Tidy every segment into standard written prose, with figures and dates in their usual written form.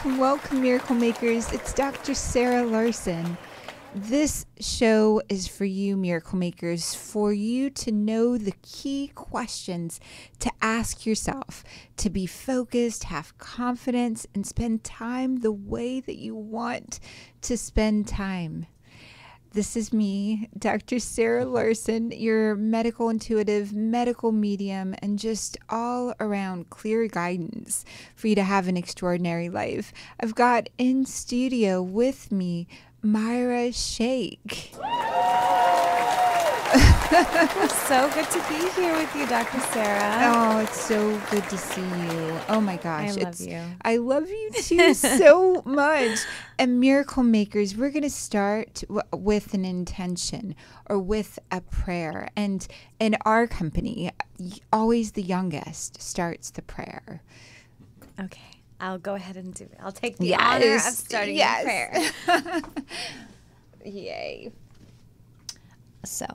welcome, Miracle Makers. It's Dr. Sarah Larson. This show is for you, Miracle Makers, for you to know the key questions to ask yourself, to be focused, have confidence, and spend time the way that you want to spend time. This is me, Dr. Sarah Larson, your medical intuitive, medical medium, and just all around clear guidance for you to have an extraordinary life. I've got in studio with me Myra Shake. So good to be here with you, Dr. Sarah. Oh, it's so good to see you. Oh my gosh. I love you. I love you too so much. And Miracle Makers, we're going to start with an intention or with a prayer. And in our company, always the youngest starts the prayer. Okay. I'll go ahead and do it. I'll take the honor of starting the prayer. Yay. So,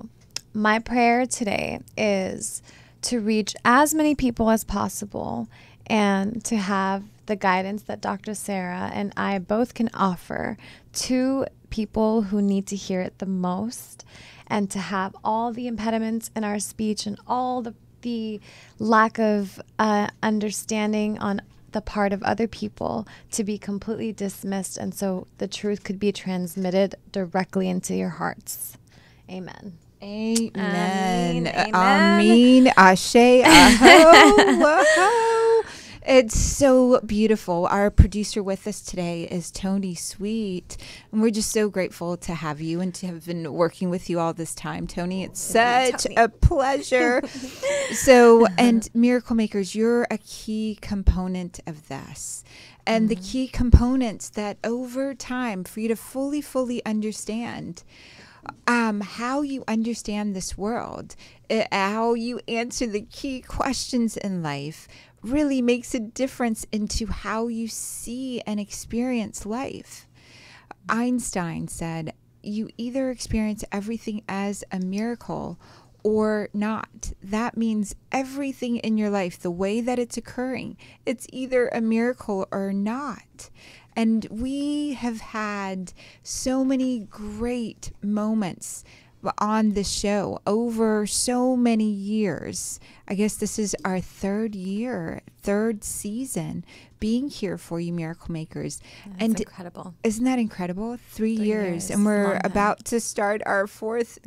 my prayer today is to reach as many people as possible and to have the guidance that Dr. Sarah and I both can offer to people who need to hear it the most, and to have all the impediments in our speech and all the lack of understanding on the part of other people to be completely dismissed, and so the truth could be transmitted directly into your hearts. Amen. Amen. Amen. Amen. Ashe. Aho. It's so beautiful. Our producer with us today is Tony Sweet, and we're just so grateful to have you and to have been working with you all this time, Tony. It's such a pleasure. And Miracle Makers, you're a key component of this. And the key components that over time, for you to fully understand how you understand this world, how you answer the key questions in life, really makes a difference into how you see and experience life. Einstein said, you either experience everything as a miracle or not. That means everything in your life, the way that it's occurring, it's either a miracle or not. And we have had so many great moments on the show over so many years. I guess this is our third season being here for you, Miracle Makers. That's incredible. Isn't that incredible? 3 years. And we're about to start our fourth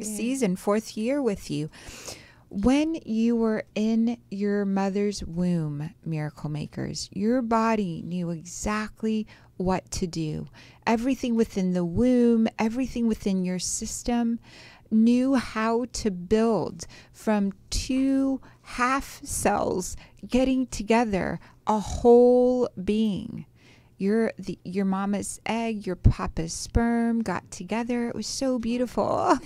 year with you. When you were in your mother's womb, Miracle Makers, your body knew exactly what to do. Everything within the womb, everything within your system knew how to build from two half cells getting together a whole being. Your mama's egg, your papa's sperm got together. It was so beautiful.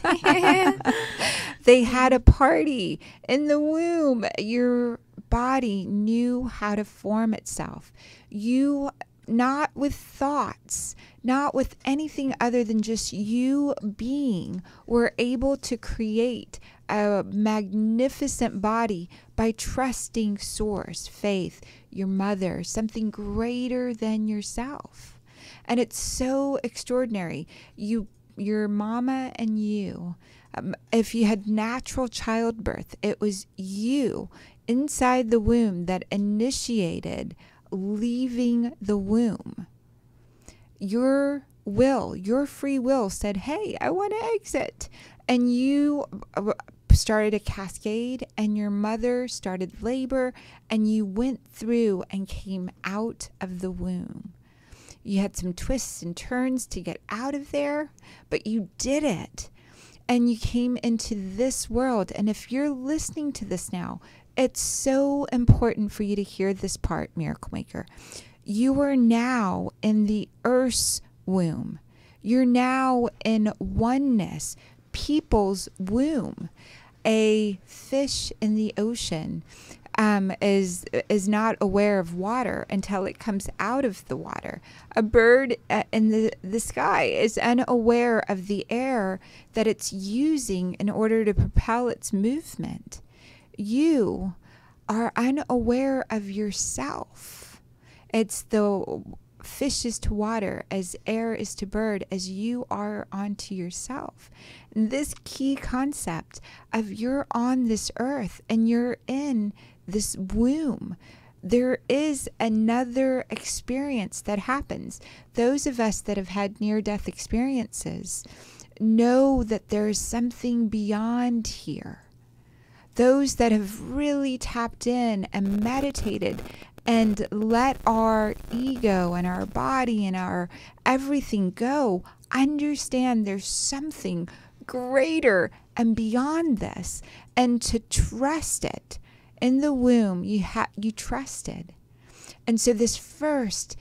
They had a party in the womb. Your body knew how to form itself. You, not with thoughts, not with anything other than just you being, were able to create a magnificent body by trusting source, faith, your mother, something greater than yourself. And it's so extraordinary. Your mama and you, if you had natural childbirth, it was you inside the womb that initiated leaving the womb. Your will, your free will said, hey, I want to exit. And you started a cascade, and your mother started labor, and you went through and came out of the womb. You had some twists and turns to get out of there, but you did it. And you came into this world. And if you're listening to this now, it's so important for you to hear this part, Miracle Maker. You are now in the earth's womb. You're now in oneness, people's womb. A fish in the ocean is not aware of water until it comes out of the water. A bird in the sky is unaware of the air that it's using in order to propel its movement. You are unaware of yourself. It's the fish is to water, as air is to bird, as you are onto yourself. And this key concept of you're on this earth and you're in this womb. There is another experience that happens. Those of us that have had near-death experiences know that there is something beyond here. Those that have really tapped in and meditated and let our ego and our body and our everything go, understand there's something greater and beyond this, and to trust it. In the womb, you trusted. And so this first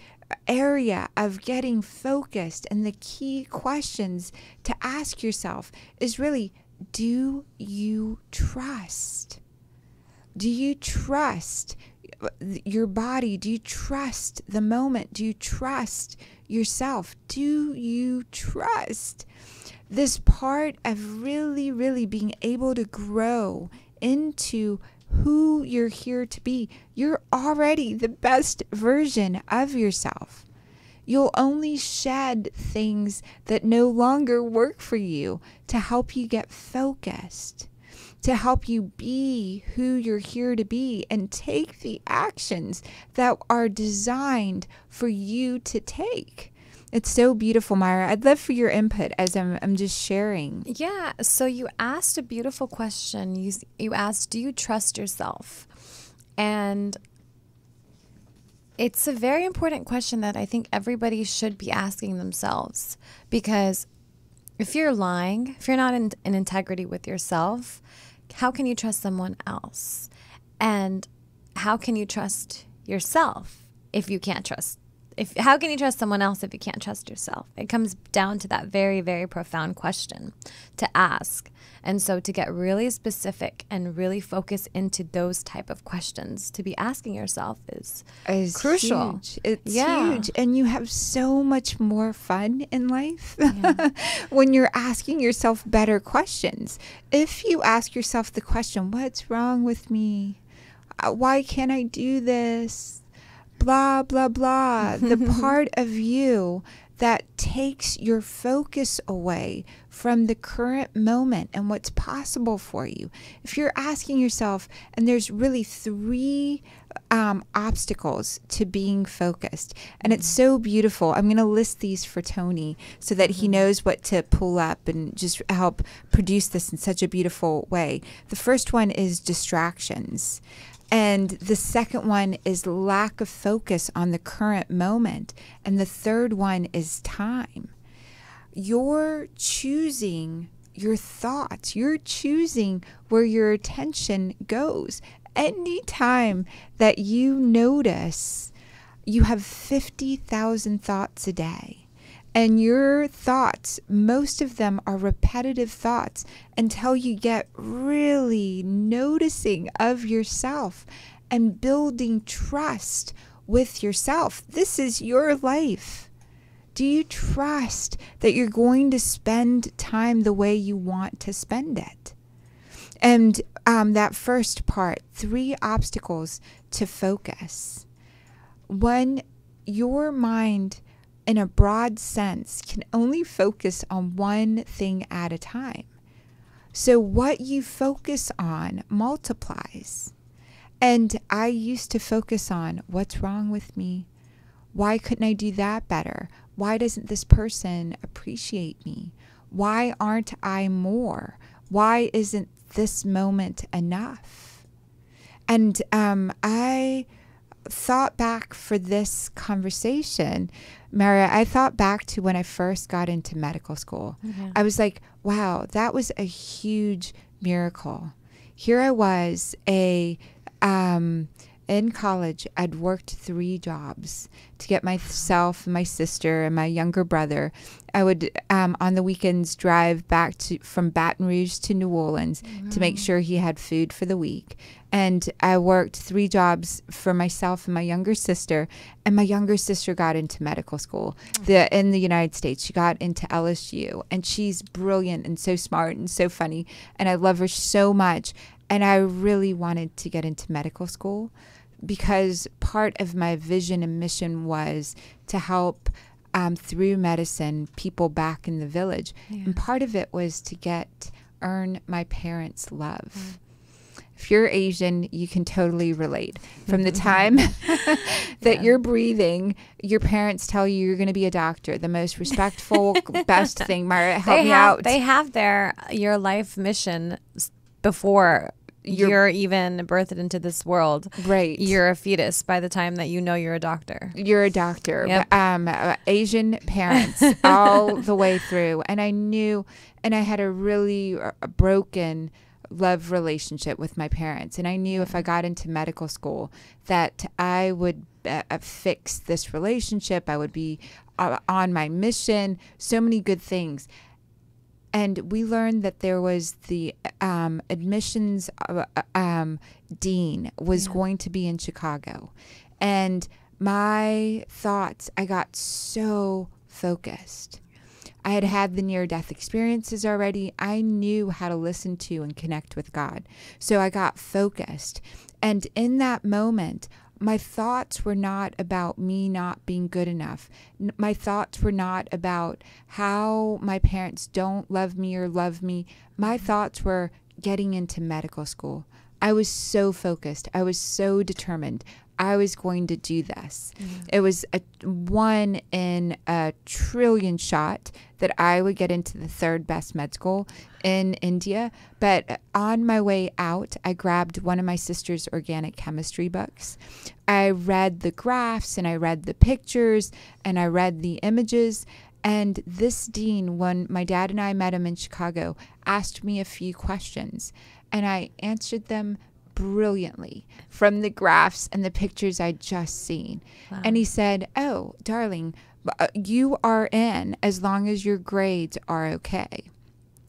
area of getting focused and the key questions to ask yourself is really, do you trust? Do you trust your body? Do you trust the moment? Do you trust yourself? Do you trust this part of really, really being able to grow into who you're here to be? You're already the best version of yourself. You'll only shed things that no longer work for you to help you get focused, to help you be who you're here to be and take the actions that are designed for you to take. It's so beautiful, Myra. I'd love for your input as I'm just sharing. Yeah. So you asked a beautiful question. You asked, do you trust yourself? And it's a very important question that I think everybody should be asking themselves, because if you're lying, if you're not in integrity with yourself, how can you trust someone else? And how can you trust yourself if you can't trust? How can you trust someone else if you can't trust yourself? It comes down to that very, very profound question to ask. And so to get really specific and really focus into those type of questions to be asking yourself is crucial. Huge. It's huge. And you have so much more fun in life when you're asking yourself better questions. If you ask yourself the question, what's wrong with me? Why can't I do this? Blah, blah, blah. The part of you that takes your focus away from the current moment and what's possible for you. If you're asking yourself, and there's really 3 obstacles to being focused, and it's so beautiful. I'm going to list these for Tony so that he knows what to pull up and just help produce this in such a beautiful way. The first one is distractions. And the second one is lack of focus on the current moment. And the third one is time. You're choosing your thoughts. You're choosing where your attention goes. Anytime that you notice you have 50,000 thoughts a day, and your thoughts, most of them are repetitive thoughts until you get really noticing of yourself and building trust with yourself. This is your life. Do you trust that you're going to spend time the way you want to spend it? And that first part, 3 obstacles to focus. One, your mind, in a broad sense, can only focus on one thing at a time. So what you focus on multiplies. And I used to focus on what's wrong with me. Why couldn't I do that better? Why doesn't this person appreciate me? Why aren't I more? Why isn't this moment enough? And I thought back for this conversation, Mara, I thought back to when I first got into medical school. I was like, wow, that was a huge miracle. Here I was, in college. I'd worked 3 jobs to get myself, my sister, and my younger brother. I would, on the weekends, drive back from Baton Rouge to New Orleans to make sure he had food for the week. And I worked 3 jobs for myself and my younger sister. And my younger sister got into medical school in the United States. She got into LSU. And she's brilliant and so smart and so funny. And I love her so much. And I really wanted to get into medical school. because part of my vision and mission was to help through medicine people back in the village. Yeah. And part of it was to earn my parents' love. If you're Asian, you can totally relate. From the time that you're breathing, your parents tell you you're going to be a doctor. The most respectful, best thing. Myra, help me out. They have your life mission before you're even birthed into this world. Right. You're a fetus by the time that you know you're a doctor. You're a doctor. Yep. Asian parents all the way through. And I knew, and I had a really broken love relationship with my parents. And I knew if I got into medical school that I would fix this relationship. I would be on my mission, so many good things. And we learned that there was the admissions dean was going to be in Chicago. And my thoughts, I got so focused. I had had the near-death experiences already. I knew how to listen to and connect with God. So I got focused. And in that moment, my thoughts were not about me not being good enough. My thoughts were not about how my parents don't love me or love me. My thoughts were getting into medical school. I was so focused. I was so determined. I was going to do this. It was a 1 in a trillion shot that I would get into the 3rd best med school in India. But on my way out, I grabbed one of my sister's organic chemistry books. I read the graphs and I read the pictures and I read the images. And this dean, when my dad and I met him in Chicago, asked me a few questions and I answered them brilliantly from the graphs and the pictures I'd just seen. Wow. And he said, "Oh, darling, you are in as long as your grades are okay.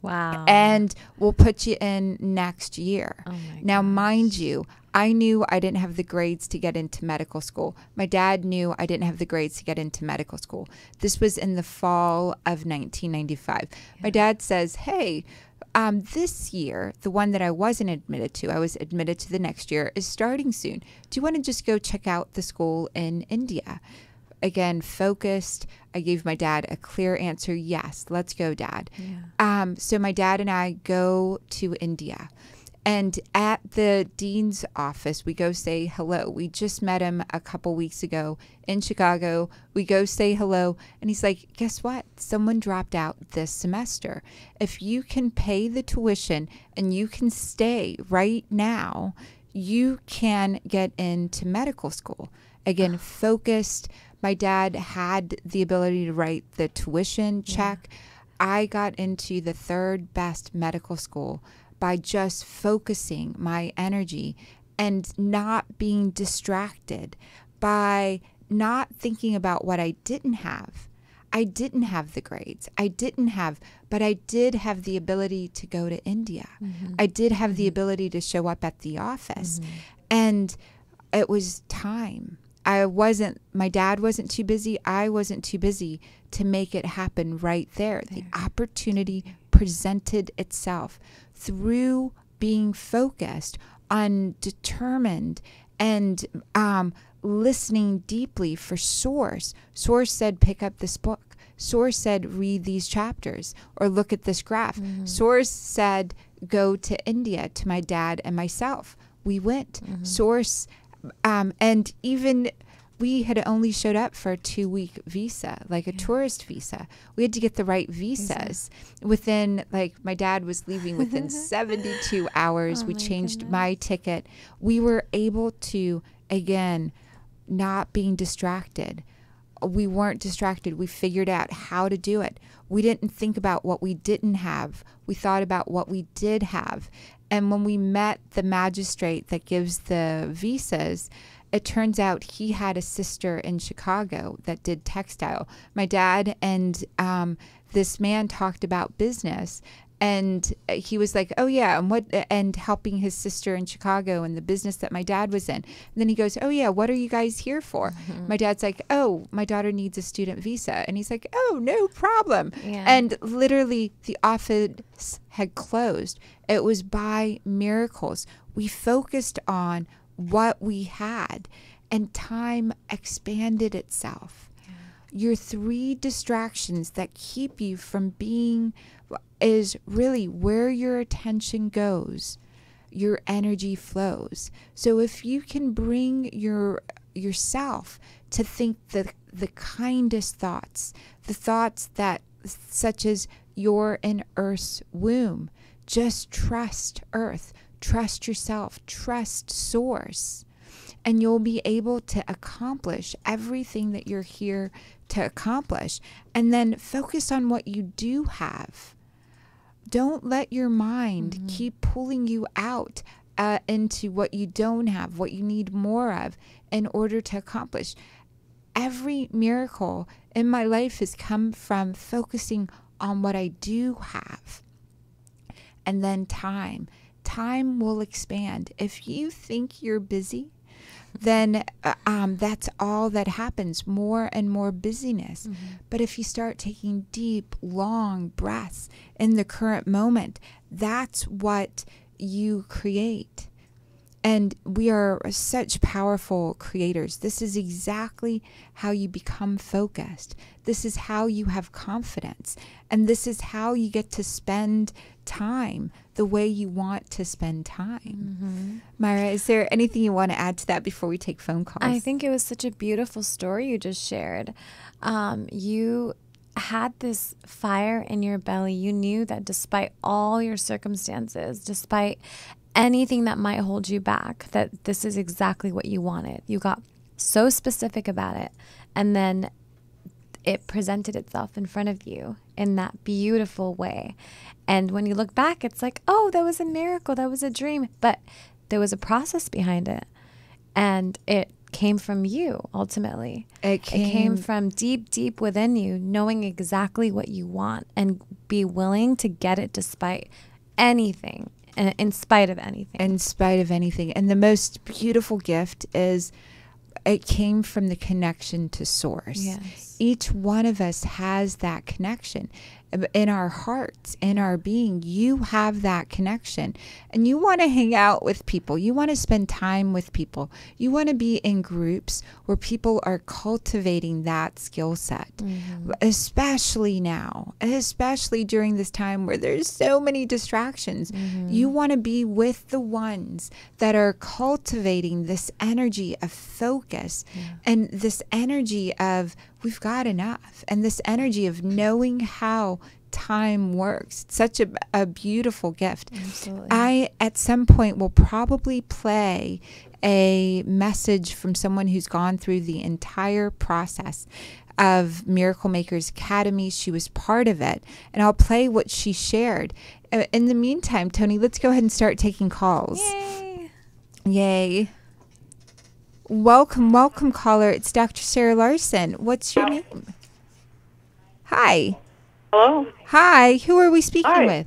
Wow. And we'll put you in next year." Oh my now, gosh. mind you, I knew I didn't have the grades to get into medical school. My dad knew I didn't have the grades to get into medical school. This was in the fall of 1995. My dad says, "Hey, this year, the one that I wasn't admitted to, I was admitted to the next year, is starting soon. Do you want to just go check out the school in India?" Again, focused. I gave my dad a clear answer. Yes, let's go, Dad. Yeah. So my dad and I go to India. And at the dean's office, we go say hello. We just met him a couple weeks ago in Chicago. We go say hello. And he's like, "Guess what? Someone dropped out this semester. If you can pay the tuition and you can stay right now, you can get into medical school." Again, focused. My dad had the ability to write the tuition check. I got into the 3rd best medical school by just focusing my energy and not being distracted by not thinking about what I didn't have. I didn't have the grades. But I did have the ability to go to India. I did have the ability to show up at the office. And it was time. My dad wasn't too busy. I wasn't too busy to make it happen right there. The opportunity presented itself through being focused on determined and listening deeply for source. Source said, "Pick up this book." Source said, "Read these chapters," or "Look at this graph." Source said, "Go to India," to my dad and myself. We went. Source, and even we had only showed up for a 2-week visa, like a tourist visa. We had to get the right visas within, like, my dad was leaving within 72 hours. We changed my ticket. We were able to, again, not being distracted. We weren't distracted. We figured out how to do it. We didn't think about what we didn't have. We thought about what we did have. And when we met the magistrate that gives the visas, it turns out he had a sister in Chicago that did textile. My dad and this man talked about business. And he was like, "Oh yeah, and helping his sister in Chicago and the business that my dad was in." And then he goes, "Oh yeah, what are you guys here for?" My dad's like, "Oh, my daughter needs a student visa." And he's like, "Oh, no problem." And literally the office had closed. It was by miracles. We focused on what we had, and time expanded itself. Your 3 distractions that keep you from being is really where your attention goes, your energy flows. So if you can bring yourself to think the kindest thoughts, the thoughts that, such as you're in Earth's womb, just trust Earth, trust yourself, trust Source, and you'll be able to accomplish everything that you're here to accomplish. And then focus on what you do have. Don't let your mind keep pulling you out into what you don't have, what you need more of in order to accomplish. Every miracle in my life has come from focusing on what I do have. And then time will expand. If you think you're busy, then that's all that happens, more and more busyness. But if you start taking deep, long breaths in the current moment, that's what you create. And we are such powerful creators. This is exactly how you become focused. This is how you have confidence. And this is how you get to spend time the way you want to spend time. Myra, is there anything you want to add to that before we take phone calls? I think it was such a beautiful story you just shared. You had this fire in your belly. You knew that despite all your circumstances, despite anything that might hold you back, that this is exactly what you wanted. You got so specific about it, and then it presented itself in front of you in that beautiful way. And when you look back, it's like, oh, that was a miracle, that was a dream, but there was a process behind it, and it came from you ultimately. It came from deep within you, knowing exactly what you want and be willing to get it despite anything. In spite of anything. In spite of anything. And the most beautiful gift is it came from the connection to Source. Yes. Each one of us has that connection. In our hearts, in our being, you have that connection. And you want to hang out with people. You want to spend time with people. You want to be in groups where people are cultivating that skill set. Especially now, especially during this time where there's so many distractions. You want to be with the ones that are cultivating this energy of focus and this energy of we've got enough, and this energy of knowing how time works. It's such a beautiful gift. Absolutely. I, at some point, will probably play a message from someone who's gone through the entire process of Miracle Makers Academy. She was part of it, and I'll play what she shared. In the meantime, Tony, let's go ahead and start taking calls. Yay. Welcome, caller. It's Dr. Sarah Larson. What's your name? Hi. Hello. Hi. Who are we speaking with?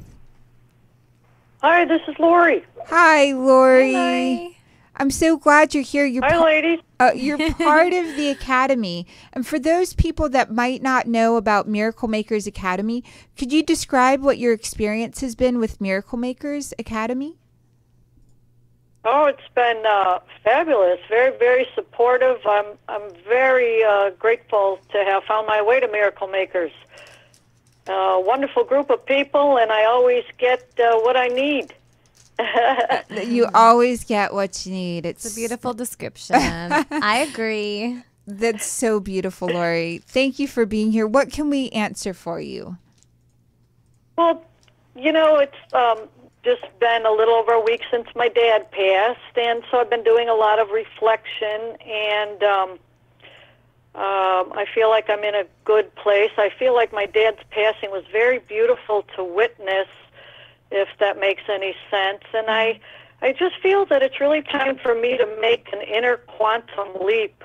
Hi, this is Lori. Hi, Lori. Hi. I'm so glad you're here. Hi, ladies. You're part of the Academy. And for those people that might not know about Miracle Makers Academy, could you describe what your experience has been with Miracle Makers Academy? Oh, it's been fabulous. Very, very supportive. I'm very grateful to have found my way to Miracle Makers. Wonderful group of people, and I always get what I need. You always get what you need. It's a beautiful description. I agree. That's so beautiful, Lori. Thank you for being here. What can we answer for you? Well, it's just been a little over a week since my dad passed, and so I've been doing a lot of reflection, and I feel like I'm in a good place. I feel like my dad's passing was very beautiful to witness, if that makes any sense, and I just feel that it's really time for me to make an inner quantum leap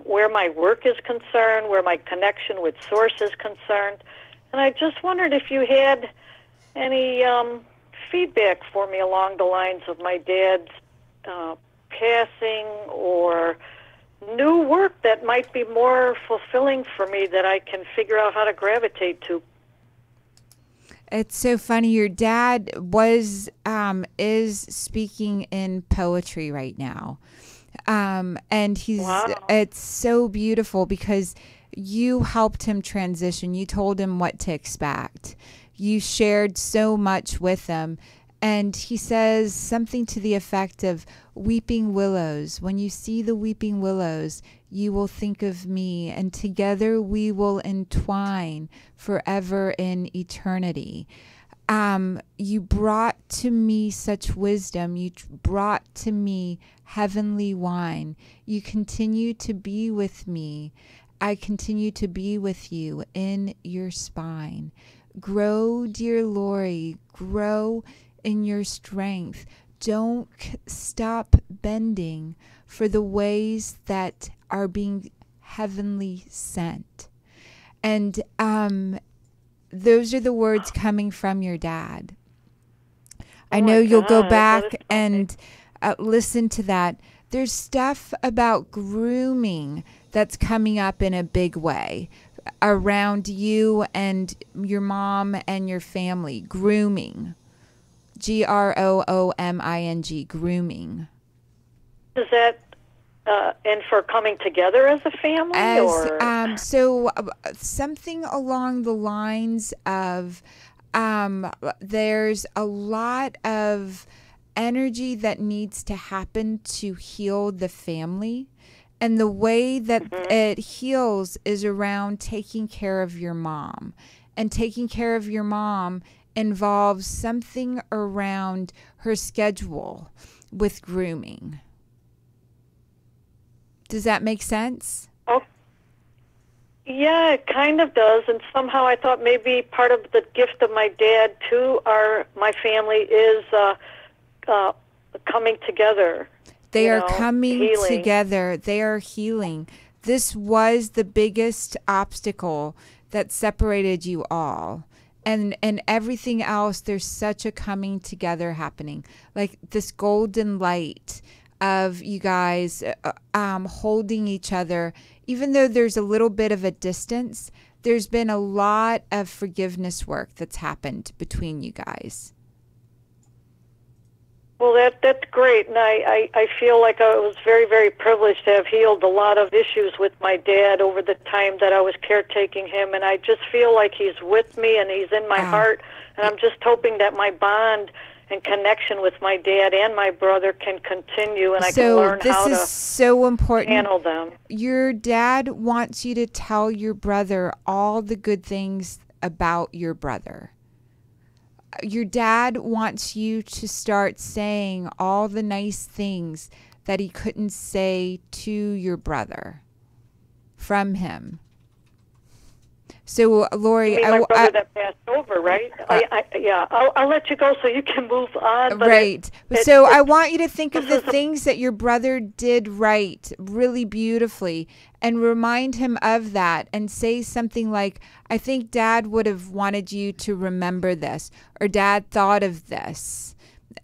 where my work is concerned, where my connection with Source is concerned, and I just wondered if you had any feedback for me along the lines of my dad's passing, or new work that might be more fulfilling for me that I can figure out how to gravitate to. It's so funny. Your dad is speaking in poetry right now. And Wow. it's so beautiful because you helped him transition. You told him what to expect. You shared so much with him. And he says something to the effect of weeping willows. When you see the weeping willows, you will think of me, and together we will entwine forever in eternity. You brought to me such wisdom. You brought to me heavenly wine. You continue to be with me. I continue to be with you in your spine. Grow, dear Lori, grow in your strength. Don't stop bending for the ways that are being heavenly sent. And those are the words coming from your dad. I know you'll go back and listen to that. There's stuff about grooming that's coming up in a big way around you and your mom and your family. Grooming. Grooming. Grooming. Is that and for coming together as a family? Something along the lines of there's a lot of energy that needs to happen to heal the family. And the way that it heals is around taking care of your mom. And taking care of your mom involves something around her schedule with grooming. Does that make sense? Oh, yeah, it kind of does. And somehow I thought maybe part of the gift of my dad to my family is coming together. They are coming together. They are healing. This was the biggest obstacle that separated you all. And everything else, there's such a coming together happening. Like this golden light of you guys holding each other. Even though there's a little bit of a distance, there's been a lot of forgiveness work that's happened between you guys. Well, that's great, and I feel like I was very, very privileged to have healed a lot of issues with my dad over the time that I was caretaking him, and I just feel like he's with me and he's in my heart, and I'm just hoping that my bond and connection with my dad and my brother can continue, and I can learn how to so important. Handle them. Your dad wants you to tell your brother all the good things about your brother. Your dad wants you to start saying all the nice things that he couldn't say to your brother from him. So, Lori, you mean my brother that passed over, right? I'll let you go so you can move on. But right. So I want you to think of the things that your brother did right, really beautifully, and remind him of that and say something like, I think Dad would have wanted you to remember this, or Dad thought of this.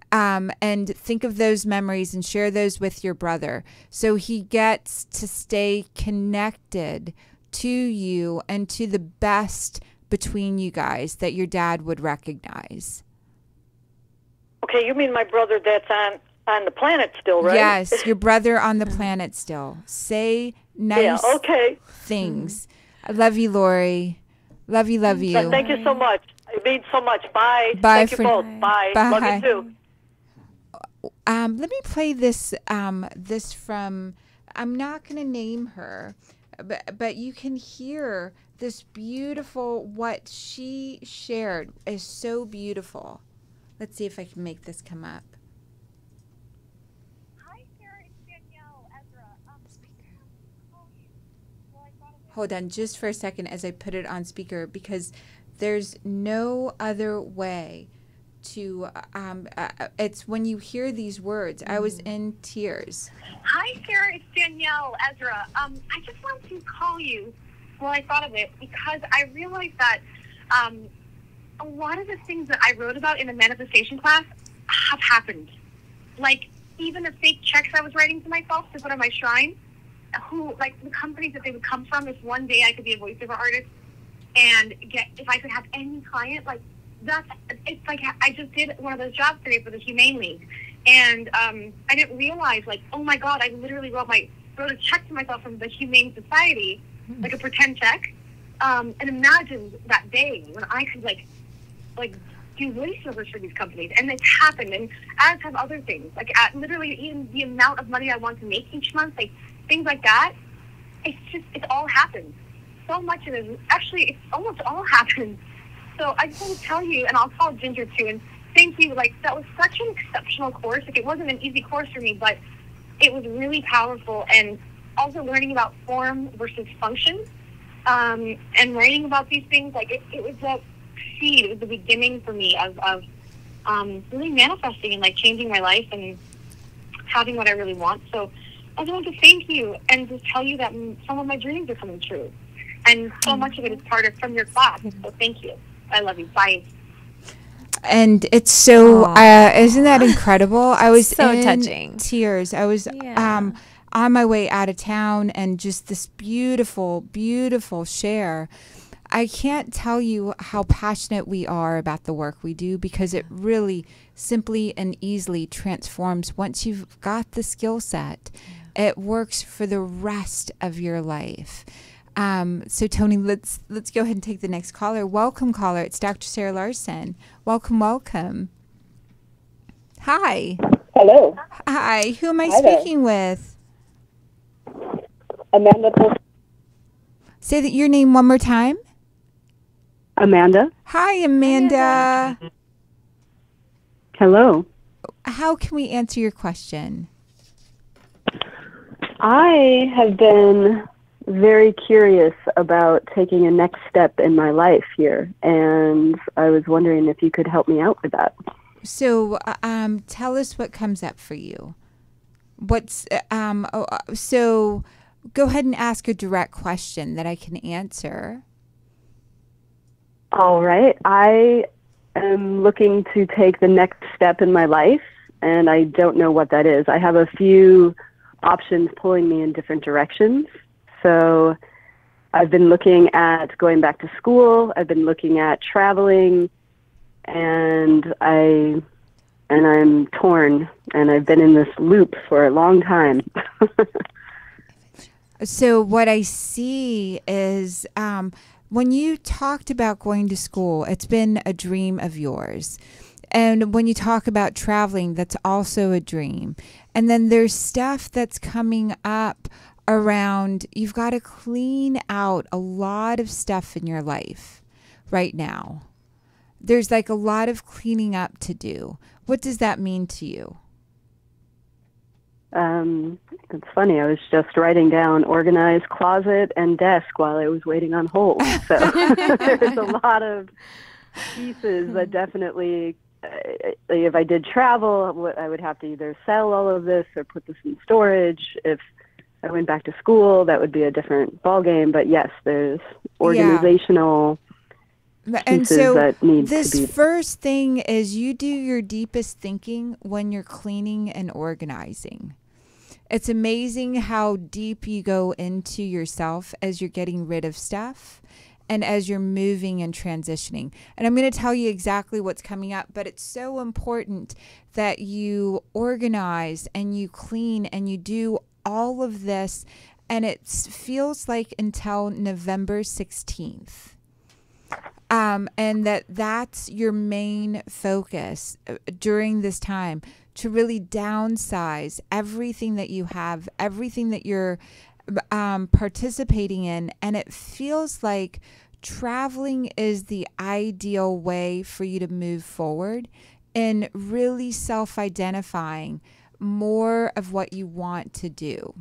And think of those memories and share those with your brother so he gets to stay connected to you and to the best between you guys that your dad would recognize. Okay, you mean my brother that's on the planet still, right? Yes, your brother on the planet still. Say nice things. I love you, Lori. Love you, love you. Thank you so much. It means so much. Bye. Bye. Thank you both. Bye. Love you too. Let me play this this from, I'm not going to name her, but you can hear this beautiful, what she shared is so beautiful. Let's see if I can make this come up. Hi, Sarah. It's Danielle Ezra. Hold on just for a second as I put it on speaker, because there's no other way to, it's when you hear these words. I was in tears. Hi, Sarah. It's Danielle Ezra. I just wanted to call you while I thought of it because I realized that a lot of the things that I wrote about in the manifestation class have happened. Like, even the fake checks I was writing to myself to put on my shrine, like the companies that they would come from, if one day I could be a voiceover artist and get, if I could have any client, like, it's like I just did one of those jobs today for the Humane League, and I didn't realize, like, oh my God, I literally wrote a check to myself from the Humane Society, like a pretend check, and imagine that day when I could like do voiceovers for these companies, and it's happened, and as have other things, like literally even the amount of money I want to make each month, like things like that. It's all happened. So much of it, actually, it's almost all happened. So I just want to tell you, and I'll call Ginger too, and thank you. Like, that was such an exceptional course. Like, it wasn't an easy course for me, but it was really powerful. And also learning about form versus function, and writing about these things, like, it was a seed. It was the beginning for me of really manifesting and, like, changing my life and having what I really want. So I just want to thank you and just tell you that some of my dreams are coming true. And so much of it is from your class. So thank you. I love you. Bye. And it's so, isn't that incredible? I was so in touching. tears. I was on my way out of town, and just this beautiful, beautiful share. I can't tell you how passionate we are about the work we do, because it really simply and easily transforms once you've got the skill set. It works for the rest of your life. So Tony, let's go ahead and take the next caller. Welcome, caller. It's Dr. Sarah Larson. Welcome, welcome. Hi. Hello. Hi. Who am I Hi speaking with? Amanda. Say your name one more time. Amanda. Hi, Amanda. Hello. How can we answer your question? I have been very curious about taking a next step in my life here, and I was wondering if you could help me out with that. So, tell us what comes up for you. So go ahead and ask a direct question that I can answer. All right. I am looking to take the next step in my life, and I don't know what that is. I have a few options pulling me in different directions. So I've been looking at going back to school. I've been looking at traveling, and I'm torn, and I've been in this loop for a long time. So what I see is when you talked about going to school, it's been a dream of yours. And when you talk about traveling, that's also a dream. And then there's stuff that's coming up around, you've got to clean out a lot of stuff in your life right now. There's like a lot of cleaning up to do. What does that mean to you? It's funny. I was just writing down organized closet and desk while I was waiting on hold. So there's a lot of pieces that definitely, if I did travel, I would have to either sell all of this or put this in storage. If I went back to school, that would be a different ballgame. But yes, there's organizational and so that need this to be. First thing is you do your deepest thinking when you're cleaning and organizing. It's amazing how deep you go into yourself as you're getting rid of stuff and as you're moving and transitioning. And I'm going to tell you exactly what's coming up, but it's so important that you organize and you clean and you do all of this. And it feels like until November 16th. And that's your main focus during this time, to really downsize everything that you have, everything that you're participating in. And it feels like traveling is the ideal way for you to move forward in really self-identifying more of what you want to do.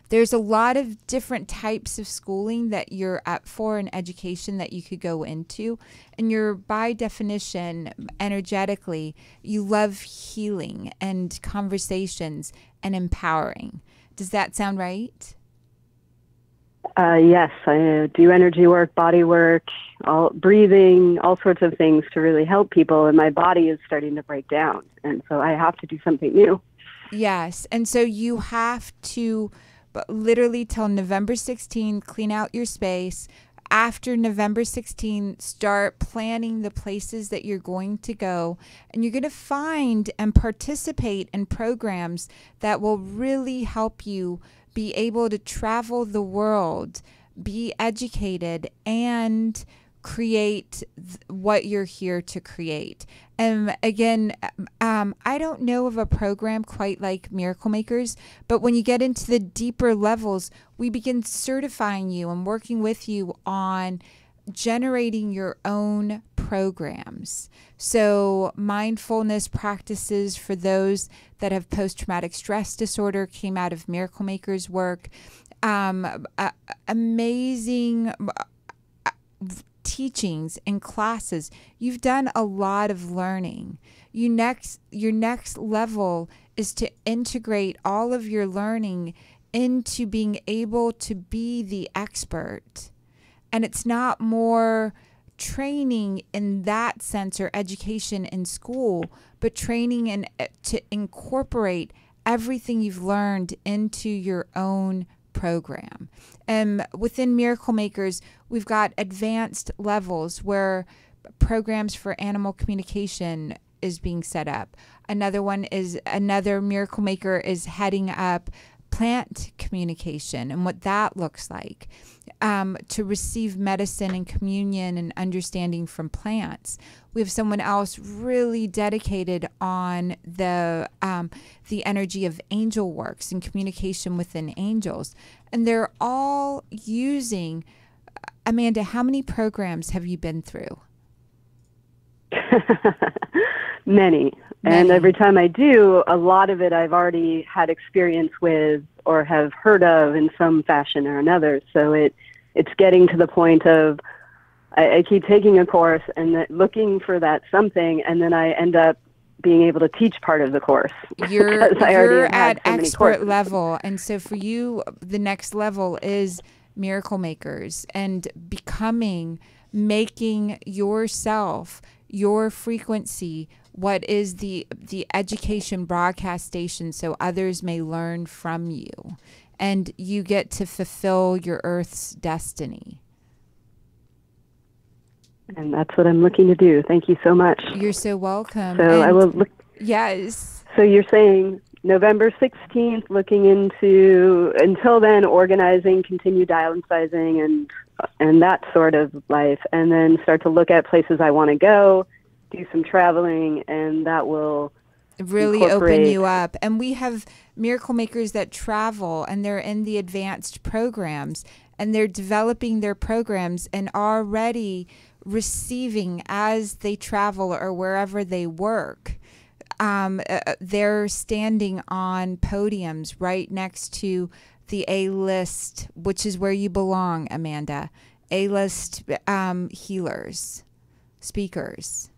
There's a lot of different types of schooling that you're up for and education that you could go into. And you're, by definition, energetically, you love healing and conversations and empowering. Does that sound right? Yes, I do energy work, body work, breathing, all sorts of things to really help people. And my body is starting to break down. And so I have to do something new. Yes. And so you have to... But literally till November 16th, clean out your space, after November 16, start planning the places that you're going to go, and you're going to find and participate in programs that will really help you be able to travel the world, be educated, and create what you're here to create. And again, I don't know of a program quite like Miracle Makers, but when you get into the deeper levels, we begin certifying you and working with you on generating your own programs. So mindfulness practices for those that have post-traumatic stress disorder came out of Miracle Makers work. Amazing teachings and classes. You've done a lot of learning. Your next level is to integrate all of your learning into being able to be the expert. And it's not more training in that sense or education in school, but training in to incorporate everything you've learned into your own program. And within Miracle Makers, we've got advanced levels where programs for animal communication is being set up. Another Miracle Maker is heading up plant communication and what that looks like, to receive medicine and communion and understanding from plants. We have someone else really dedicated on the energy of angel works and communication within angels. And they're all using, Amanda, how many programs have you been through? Many. And every time I do, a lot of it I've already had experience with or have heard of in some fashion or another. So it's getting to the point of I keep taking a course and looking for that something, and then I end up being able to teach part of the course. You're at expert level. And so for you, the next level is Miracle Makers and making yourself, your frequency, what is the education broadcast station so others may learn from you. And you get to fulfill your Earth's destiny. And that's what I'm looking to do. Thank you so much. You're so welcome. So I will look. Yes. So you're saying November 16th, looking into, until then, organizing, continue downsizing and that sort of life, and then start to look at places I want to go, do some traveling, and that will really open you up. And we have Miracle Makers that travel, and they're in the advanced programs, and they're developing their programs and already receiving as they travel or wherever they work. They're standing on podiums right next to the A-list, which is where you belong, Amanda. A-list speakers.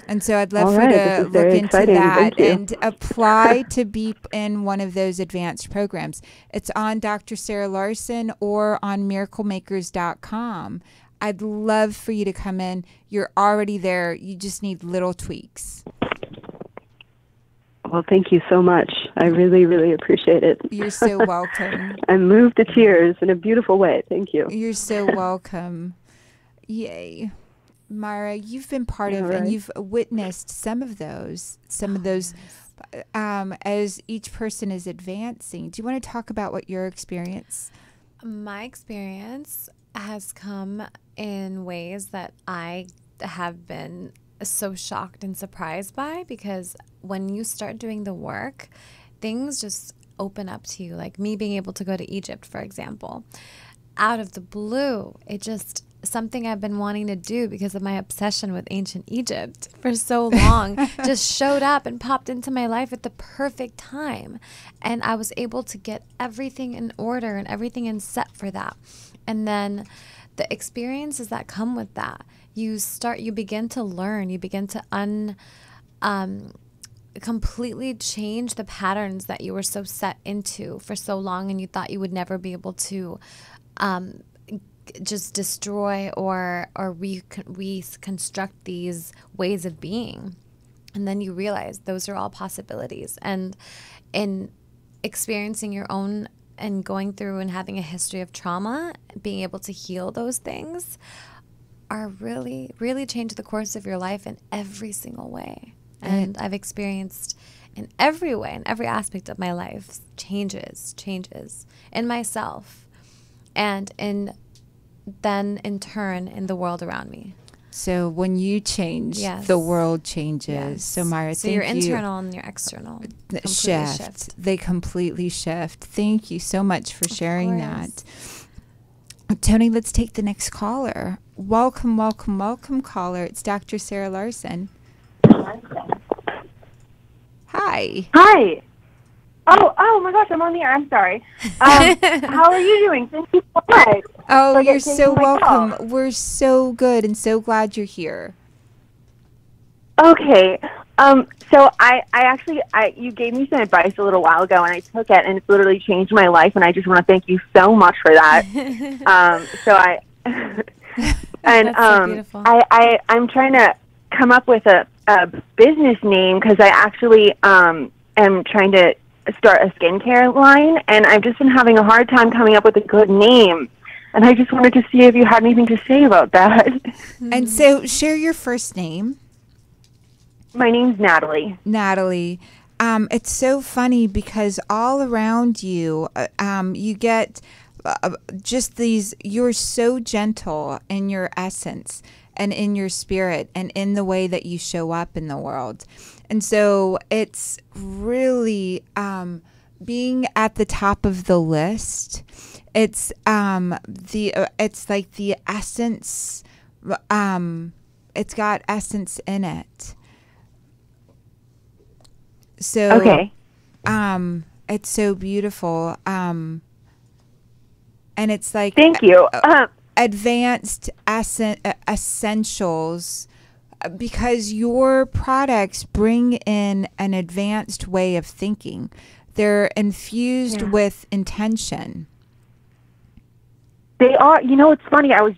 And so I'd love for you to look into that and apply to be in one of those advanced programs. It's on Dr. Sarah Larson or on miraclemakers.com. I'd love for you to come in. You're already there. You just need little tweaks. Well, thank you so much. I really, really appreciate it. You're so welcome. I'm moved to tears in a beautiful way. Thank you. You're so welcome. Yay. Myra, you've been part of, and you've witnessed some of those, as each person is advancing. Do you want to talk about what your experience? My experience has come in ways that I have been so shocked and surprised by, because when you start doing the work, things just open up to you. Like me being able to go to Egypt, for example, out of the blue, it just something I've been wanting to do because of my obsession with ancient Egypt for so long just showed up and popped into my life at the perfect time. And I was able to get everything in order and everything in set for that. And then the experiences that come with that, you begin to learn, you begin to completely change the patterns that you were so set into for so long, and you thought you would never be able to just destroy or reconstruct these ways of being. And then you realize those are all possibilities. And in experiencing your own and going through and having a history of trauma, being able to heal those things are really, really change the course of your life in every single way. And I've experienced in every way, in every aspect of my life, changes in myself and then in turn in the world around me. So when you change, the world changes. Yes. So Myra, so thank your you. internal and your external shift. They completely shift. Thank you so much for sharing that. Tony, let's take the next caller. Welcome, welcome, welcome, caller. It's Dr. Sarah Larson. Hi. Hi. Oh my gosh, I'm on the air. I'm sorry. How are you doing? Thank you so much. Oh, you're so welcome. We're so good and so glad you're here. Okay. So I actually, you gave me some advice a little while ago, and I took it, and it's literally changed my life, and I just want to thank you so much for that. And so beautiful. I'm trying to come up with a business name because I actually am trying to start a skincare line, and I've just been having a hard time coming up with a good name. And I just wanted to see if you had anything to say about that. And so share your first name. My name's Natalie. Natalie. It's so funny because all around you, you get just these, you're so gentle in your essence and in your spirit and in the way that you show up in the world. And so it's really being at the top of the list. It's it's like the essence. It's got essence in it. So it's so beautiful. And it's like thank you. Advanced essentials, because your products bring in an advanced way of thinking. They're infused with intention. They are. You know, it's funny. I was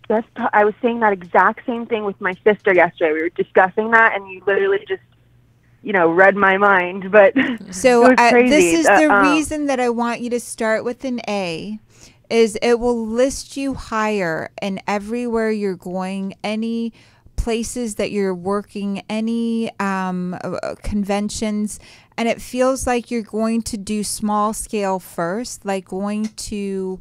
saying that exact same thing with my sister yesterday. We were discussing that, and you literally just, read my mind. But so it was crazy. This is the reason that I want you to start with an A. Is it will list you higher in everywhere you're going, any places that you're working, any conventions, and it feels like you're going to do small scale first, like going to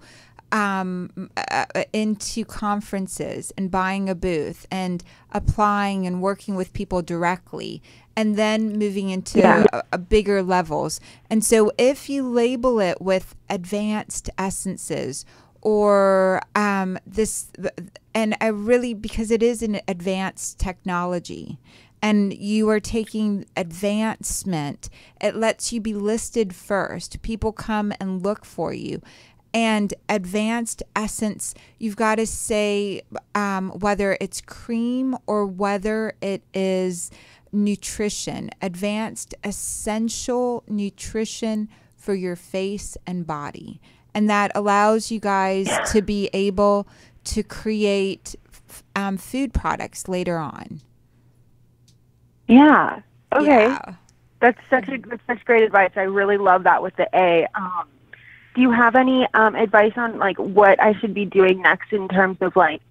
into conferences and buying a booth and applying and working with people directly, and then moving into bigger levels. And so if you label it with advanced essences or this, and I really, because it is an advanced technology and you are taking advancement, it lets you be listed first. People come and look for you. And advanced essence, you've got to say whether it's cream or whether it is nutrition, advanced essential nutrition for your face and body. And that allows you guys to be able to create food products later on. Yeah. Okay. Yeah. That's such great advice. I really love that with the A. Do you have any advice on like what I should be doing next in terms of like,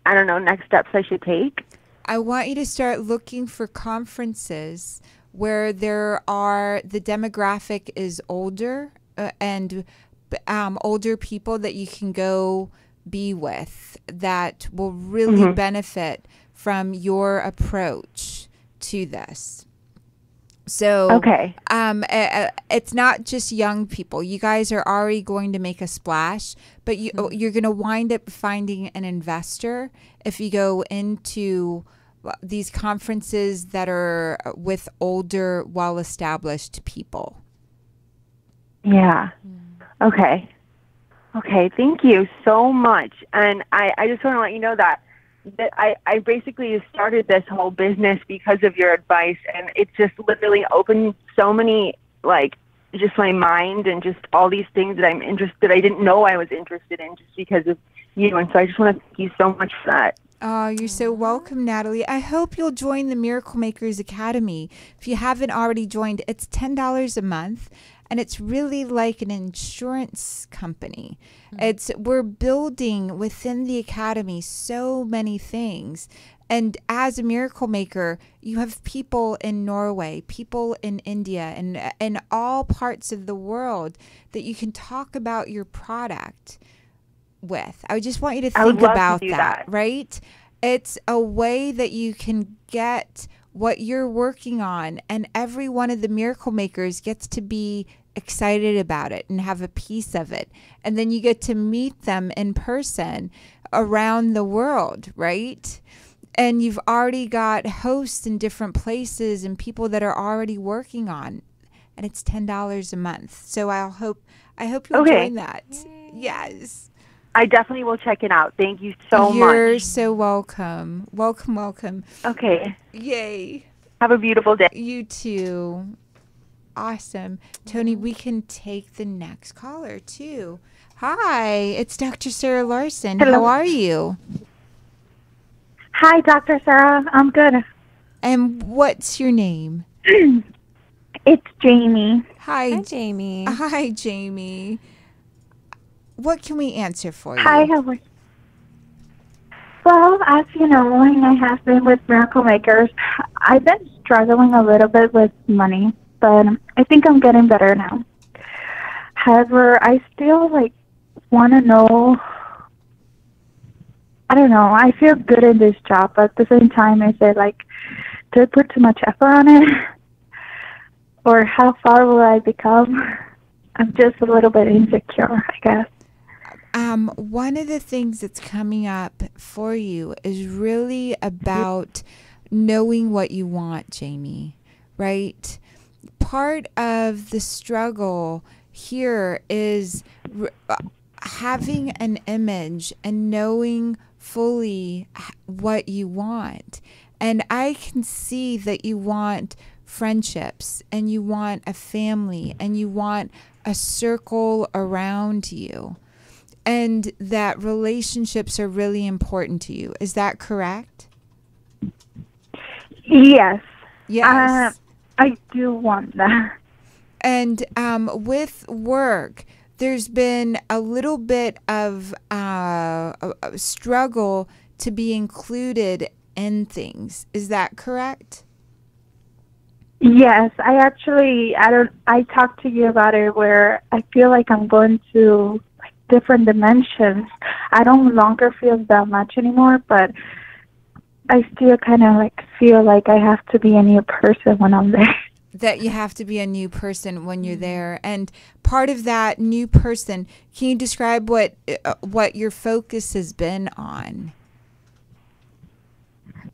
I don't know, next steps I should take? I want you to start looking for conferences where the demographic is older and older people that you can go be with that will really benefit from your approach to this. So it's not just young people. You guys are already going to make a splash, but you're going to wind up finding an investor if you go into these conferences that are with older, well-established people. Yeah. Okay. Thank you so much. And I just want to let you know that I basically started this whole business because of your advice, and it just literally opened so many, like, just my mind and just all these things that I didn't know I was interested in just because of you. And so I just want to thank you so much for that. Oh, you're so welcome, Natalie. I hope you'll join the Miracle Makers Academy. If you haven't already joined, it's $10 a month. and it's really like an insurance company. We're building within the academy so many things. And as a miracle maker, you have people in Norway, people in India, and in all parts of the world that you can talk about your product with. I just want you to think about that, right? It's a way that you can get what you're working on, and every one of the miracle makers gets to be excited about it and have a piece of it. And then you get to meet them in person around the world, right? And you've already got hosts in different places and people that are already working on, and it's $10 a month. So I hope you'll join that. Yay. Yes. I definitely will check it out. Thank you so much. You're so welcome. Welcome. Okay. Yay. Have a beautiful day. You too. Awesome. Tony, we can take the next caller too. Hi, it's Dr. Sarah Larson. Hello. How are you? Hi, Dr. Sarah. I'm good. And what's your name? It's Jamie. Hi, Jamie. Hi, Jamie. What can we answer for you? Hi, how are you? Well, as you know, and I have been with Miracle Makers, I've been struggling a little bit with money, but I think I'm getting better now. However, I still want to know. I don't know. I feel good in this job, but at the same time, I say do I put too much effort on it, or how far will I become? I'm just a little bit insecure, I guess. One of the things that's coming up for you is really about knowing what you want, Jamie, right? Part of the struggle here is having an image and knowing fully what you want. And I can see that you want friendships, and you want a family, and you want a circle around you, and that relationships are really important to you. Is that correct? Yes. Yes. I do want that. And with work, there's been a little bit of a struggle to be included in things. Is that correct? Yes, I talked to you about it where I feel like I'm going to different dimensions. I don't longer feel that much anymore, but I still kind of feel like I have to be a new person when I'm there. That you have to be a new person when you're there. And part of that new person, can you describe what your focus has been on?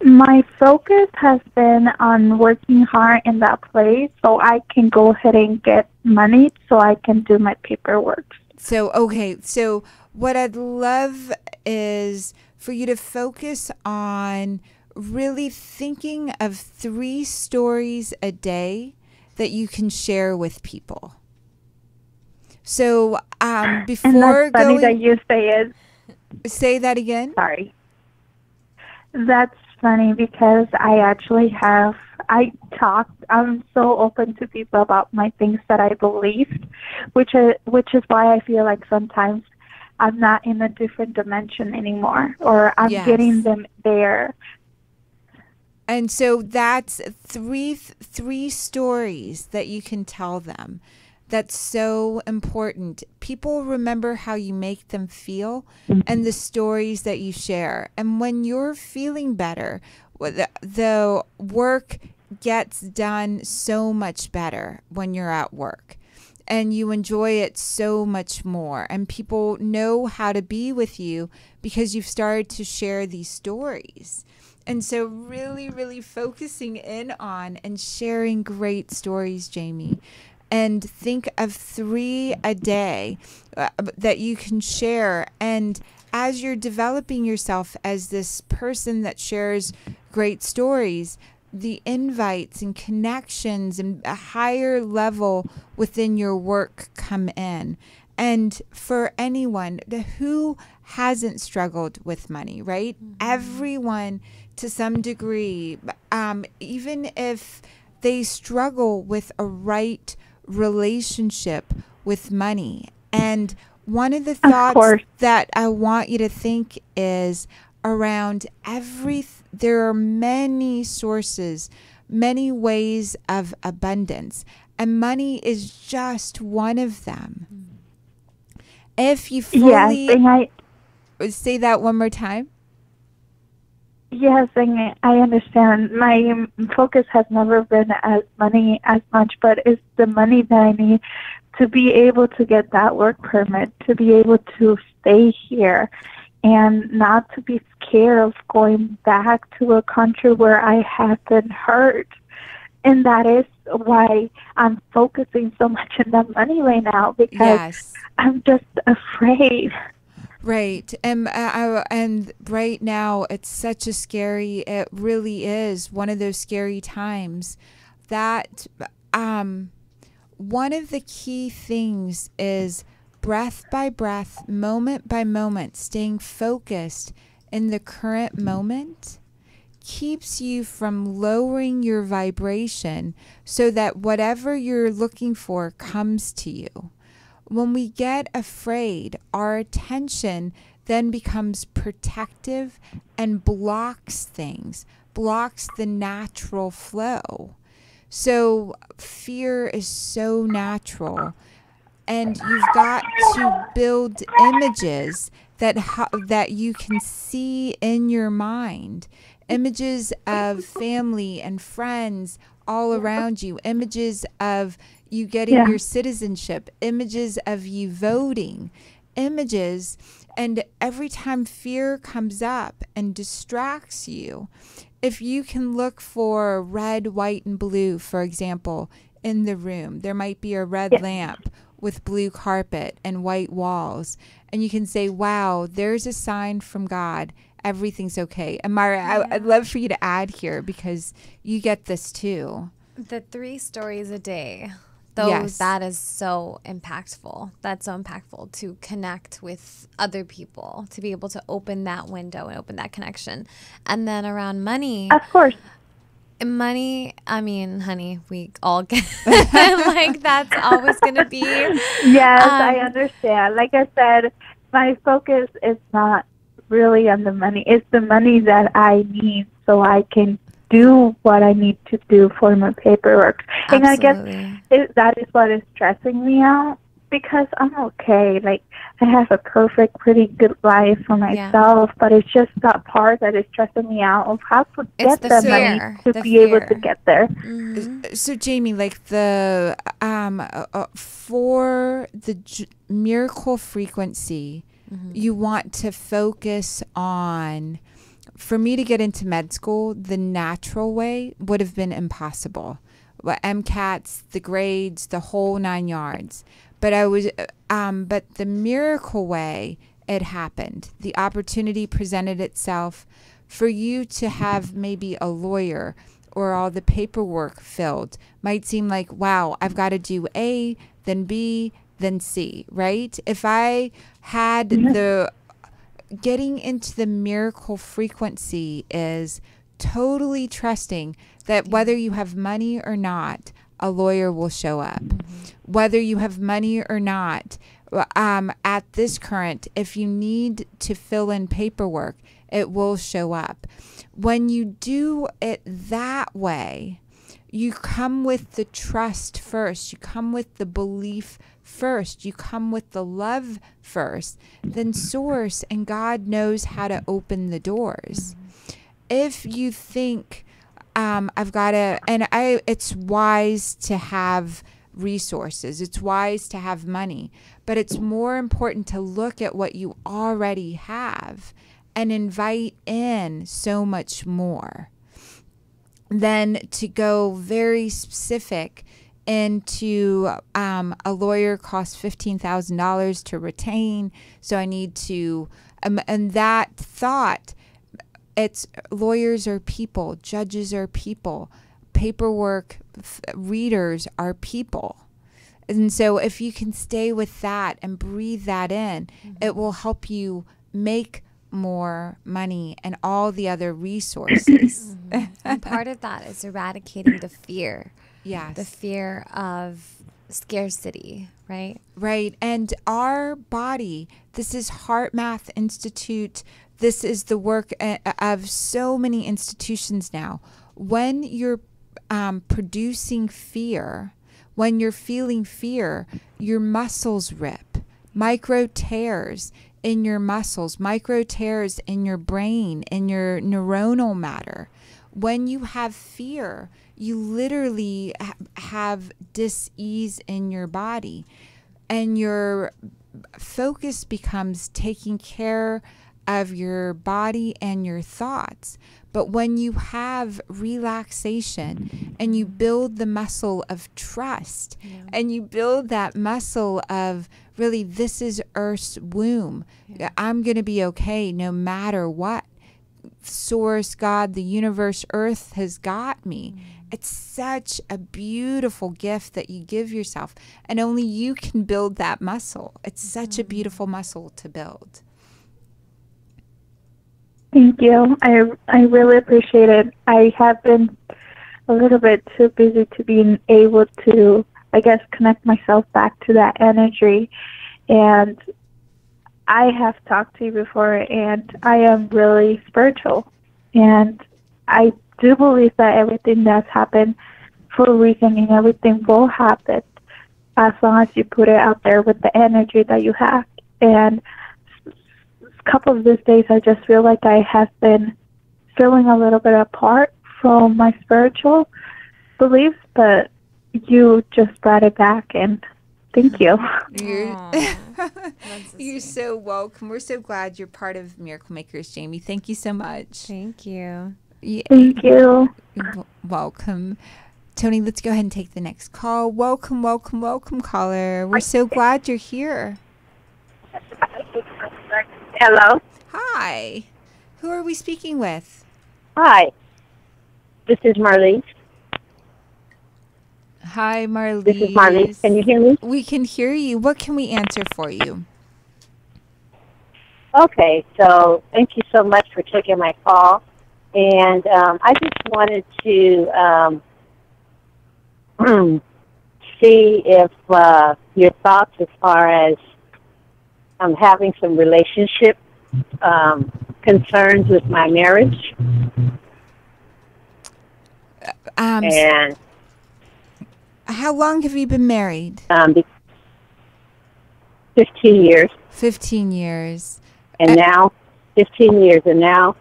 My focus has been on working hard in that place so I can go ahead and get money so I can do my paperwork. So, okay. So what I'd love is for you to focus on really thinking of 3 stories a day that you can share with people. So before and that's funny that you say it. Say that again. Sorry. That's funny because I'm so open to people about my things that I believed, which is why I feel like sometimes I'm not in a different dimension anymore, or I'm getting them there. And so that's three stories that you can tell them. That's so important. People remember how you make them feel and the stories that you share. And when you're feeling better, the work gets done so much better when you're at work. And you enjoy it so much more. And people know how to be with you because you've started to share these stories. And so really, really focusing in on and sharing great stories, Jamie. And think of 3 a day that you can share. And as you're developing yourself as this person that shares great stories, the invites and connections and a higher level within your work come in. And for anyone who hasn't struggled with money, right? Mm-hmm. Everyone to some degree, even if they struggle with a right relationship with money. And one of the Of thoughts course. that I want you to think is around there are many sources, many ways of abundance, and money is just one of them. If you fully Yes, and say that one more time. yes, and I understand. My focus has never been as money as much, but it's the money that I need to be able to get that work permit, to be able to stay here, and not to be scared of going back to a country where I have been hurt. And that is why I'm focusing so much on the money right now, because Yes. I'm just afraid. Right. And right now it's such it really is one of those scary times that one of the key things is breath by breath, moment by moment, staying focused in the current moment keeps you from lowering your vibration so that whatever you're looking for comes to you. When we get afraid, our attention then becomes protective and blocks things, blocks the natural flow. So fear is so natural, and you've got to build images that you can see in your mind, images of family and friends all around you, images of you getting your citizenship, images of you voting, images. And every time fear comes up and distracts you, if you can look for red, white, and blue, for example, in the room, there might be a red lamp with blue carpet and white walls. And you can say, wow, there's a sign from God. Everything's okay. And Myra, I'd love for you to add here because you get this too. The 3 stories a day. Yes. That is so impactful. That's so impactful to connect with other people, to be able to open that window and open that connection. And then around money. Of course. Money, I mean, honey, we all get like that's always going to be. Yes, I understand. Like I said, my focus is not really on the money. It's the money that I need so I can do what I need to do for my paperwork. And I guess that is what is stressing me out, because I'm okay. Like, I have a perfect, pretty good life for myself, but it's just that part that is stressing me out of how to get the money to be able to get there. Mm-hmm. So, Jamie, like for the miracle frequency, you want to focus on. For me to get into med school, the natural way would have been impossible. MCATs, the grades, the whole 9 yards. But but the miracle way, it happened. The opportunity presented itself for you to have maybe a lawyer or all the paperwork filled. Might seem like, wow, I've got to do A, then B, then C, right? If I had getting into the miracle frequency is totally trusting that whether you have money or not, a lawyer will show up. Whether you have money or not, at this current, if you need to fill in paperwork, it will show up. When you do it that way, you come with the trust first. You come with the belief first. You come with the love first. Then Source and God knows how to open the doors. If you think, it's wise to have resources. It's wise to have money. But it's more important to look at what you already have and invite in so much more than to go very specific into a lawyer costs $15,000 to retain, so I need to and that thought, it's lawyers are people, judges are people, paperwork readers are people. And so if you can stay with that and breathe that in, it will help you make more money and all the other resources. And part of that is eradicating the fear. Yes. The fear of scarcity, right? Right. And our body, this is Heart Math Institute. This is the work of so many institutions now. When you're producing fear, when you're feeling fear, your muscles rip. Micro tears in your muscles, micro tears in your brain, in your neuronal matter. When you have fear, you literally have dis-ease in your body, and your focus becomes taking care of your body and your thoughts. But when you have relaxation and you build the muscle of trust, and you build that muscle of really, this is Earth's womb. I'm going to be okay no matter what. Source, God, the universe, Earth has got me. It's such a beautiful gift that you give yourself, and only you can build that muscle. It's such a beautiful muscle to build. Thank you. I really appreciate it. I have been a little bit too busy to be able to, I guess, connect myself back to that energy. And I have talked to you before, and I am really spiritual. And I do believe that everything that's happened for a reason, and everything will happen as long as you put it out there with the energy that you have. And a couple of these days, I just feel like I have been feeling a little bit apart from my spiritual beliefs, but you just brought it back, and thank you. You're so welcome. We're so glad you're part of Miracle Makers, Jamie. Thank you so much. Thank you. Thank you. Welcome. Tony, let's go ahead and take the next call. Welcome, welcome, welcome, caller. We're so glad you're here. Hello. Hi. Who are we speaking with? Hi. This is Marlise. Hi, Marlise. This is Marlise. Can you hear me? We can hear you. What can we answer for you? Okay. So thank you so much for taking my call. And I just wanted to see if your thoughts as far as having some relationship concerns with my marriage. And how long have you been married? 15 years. 15 years. And now, 15 years, and now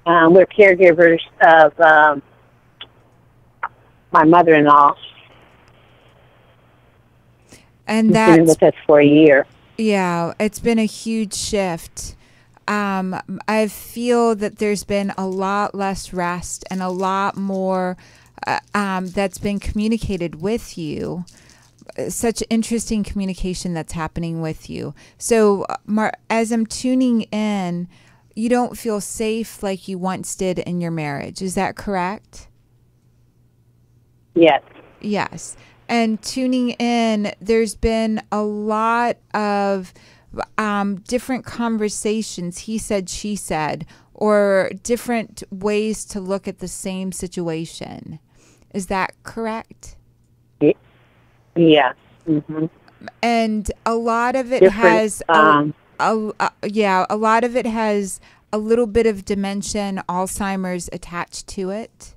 we're caregivers of my mother-in-law. And She's that's been with us for a year. Yeah, it's been a huge shift. I feel that there's been a lot less rest and a lot more that's been communicated with you. Such interesting communication that's happening with you. So as I'm tuning in, you don't feel safe like you once did in your marriage. Is that correct? Yes. Yes. And tuning in, there's been a lot of different conversations, he said, she said, or different ways to look at the same situation. Is that correct? Yeah. Mm-hmm. And a lot of it different, has, a lot of it has a little bit of dementia and Alzheimer's attached to it.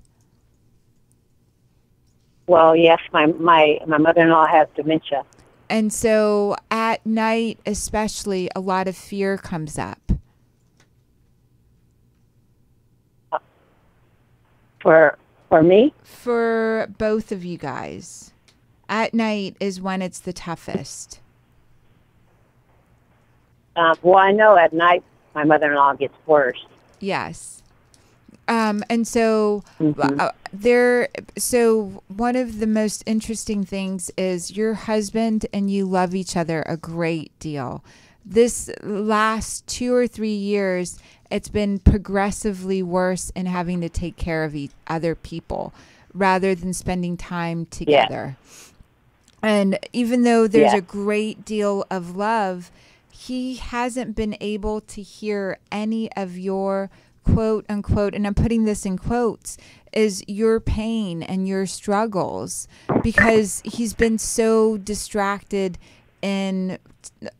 Well, yes, my mother-in-law has dementia. And so at night, especially, a lot of fear comes up. For me? For both of you guys. At night is when it's the toughest. Well, I know at night my mother-in-law gets worse. Yes. And so so one of the most interesting things is your husband and you love each other a great deal. This last 2 or 3 years, it's been progressively worse in having to take care of other people rather than spending time together. Yeah. And even though there's a great deal of love, he hasn't been able to hear any of your quote unquote, and I'm putting this in quotes, is your pain and your struggles, because he's been so distracted in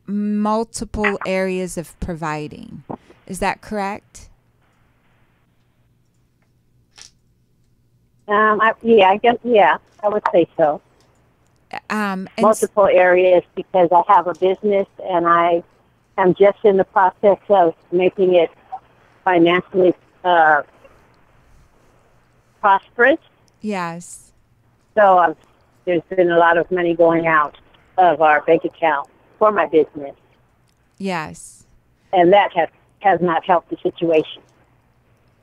multiple areas of providing. Is that correct? I guess, I would say so. Multiple areas, because I have a business and I am just in the process of making it financially prosperous. Yes. So there's been a lot of money going out of our bank account for my business. Yes. And that has not helped the situation.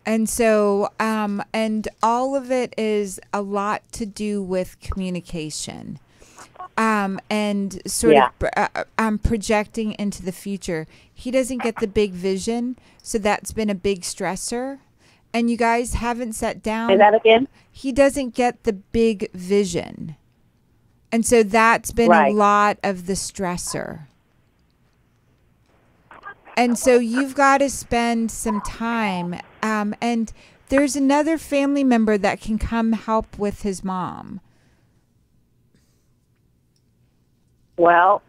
And so, and all of it is a lot to do with communication. And sort of projecting into the future. He doesn't get the big vision, so that's been a big stressor. And you guys haven't sat down. Say that again? He doesn't get the big vision. And so that's been a lot of the stressor. And so you've got to spend some time. And there's another family member that can come help with his mom. Well,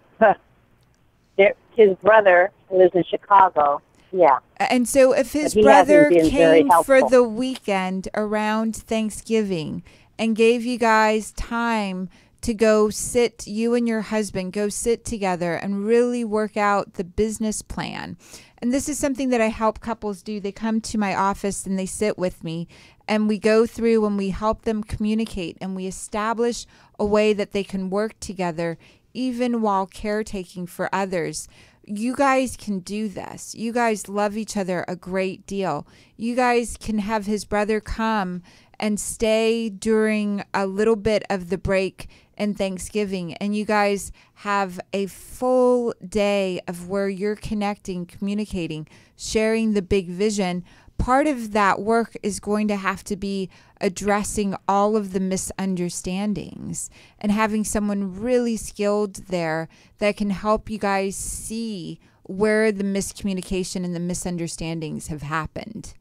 his brother lives in Chicago. Yeah. And so if his brother came for the weekend around Thanksgiving and gave you guys time to go sit, you and your husband, go sit together and really work out the business plan. And this is something that I help couples do. They come to my office and they sit with me, and we go through and we help them communicate, and we establish a way that they can work together even while caretaking for others. You guys can do this. You guys love each other a great deal. You guys can have his brother come and stay during a little bit of the break and Thanksgiving, and you guys have a full day of where you're connecting, communicating, sharing the big vision. Part of that work is going to have to be addressing all of the misunderstandings and having someone really skilled there that can help you guys see where the miscommunication and the misunderstandings have happened.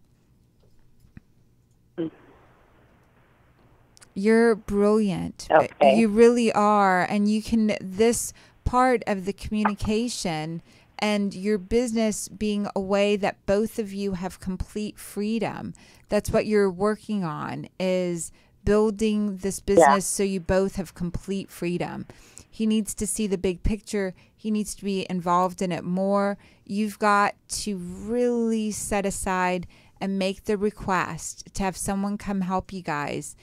You're brilliant. Okay. You really are. And you can, this part of the communication and your business being a way that both of you have complete freedom. That's what you're working on, is building this business so you both have complete freedom. He needs to see the big picture. He needs to be involved in it more. You've got to really set aside and make the request to have someone come help you guys.